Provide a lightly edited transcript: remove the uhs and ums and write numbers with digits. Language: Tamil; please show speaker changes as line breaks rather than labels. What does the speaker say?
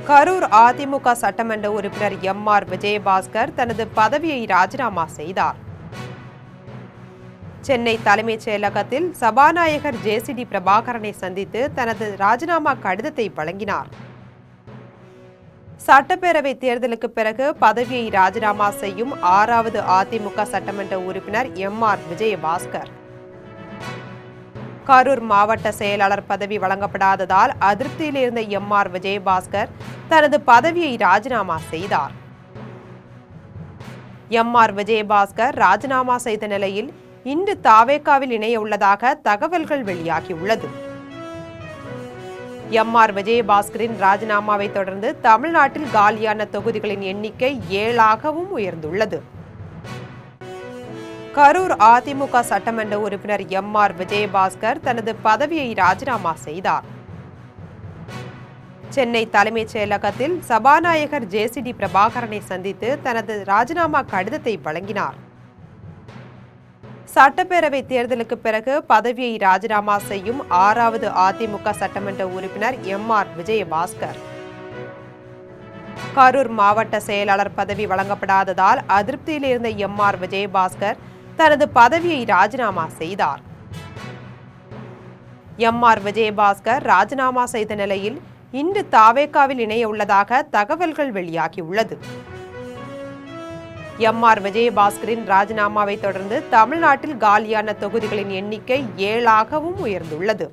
கரூர் அதிமுக சட்டமன்ற உறுப்பினர் எம்.ஆர். விஜயபாஸ்கர் தனது பதவியை ராஜினாமா செய்தார். சென்னை தலைமைச் செயலகத்தில் சபாநாயகர் ஜே.சி.டி. பிரபாகரனை சந்தித்து தனது ராஜினாமா கடிதத்தை வழங்கினார். சட்டப்பேரவை தேர்தலுக்கு பிறகு பதவியை ராஜினாமா செய்யும் 6வது அதிமுக சட்டமன்ற உறுப்பினர் எம்.ஆர். விஜயபாஸ்கர். கரூர் மாவட்ட செயலாளர் பதவி வழங்கப்படாததால் அதிருப்தியில் இருந்த எம்.ஆர். விஜயபாஸ்கர் தனது பதவியை ராஜினாமா செய்தார். எம்.ஆர். விஜயபாஸ்கர் ராஜினாமா செய்த நிலையில் இன்று தாவேகாவில் இணைய உள்ளதாக தகவல்கள் வெளியாகியுள்ளது. எம்.ஆர். விஜயபாஸ்கரின் ராஜினாமாவை தொடர்ந்து தமிழ்நாட்டில் காலியான தொகுதிகளின் எண்ணிக்கை 7ஆகவும் உயர்ந்துள்ளது. கரூர் அதிமுக சட்டமன்ற உறுப்பினர் எம்.ஆர். விஜயபாஸ்கர் தனது பதவியை ராஜினாமா செய்தார். சென்னை தலைமைச் செயலகத்தில் சபாநாயகர் ஜே.சி.டி. பிரபாகரனை சந்தித்து தனது ராஜினாமா கடிதத்தை வழங்கினார். சட்டப்பேரவை தேர்தலுக்கு பிறகு பதவியை ராஜினாமா செய்யும் 6வது அதிமுக சட்டமன்ற உறுப்பினர் எம்.ஆர். விஜயபாஸ்கர். கரூர் மாவட்ட செயலாளர் பதவி வழங்கப்படாததால் அதிருப்தியில் இருந்த எம்.ஆர். விஜயபாஸ்கர் தனது பதவியை ராஜினாமா செய்தார். எம்.ஆர். விஜயபாஸ்கர் ராஜினாமா செய்த நிலையில் இன்று தாவேகாவில் இணைய உள்ளதாக தகவல்கள் வெளியாகியுள்ளது. எம்.ஆர். விஜயபாஸ்கரின் ராஜினாமாவை தொடர்ந்து தமிழ்நாட்டில் காலியான தொகுதிகளின் எண்ணிக்கை 7ஆகவும் உயர்ந்துள்ளது.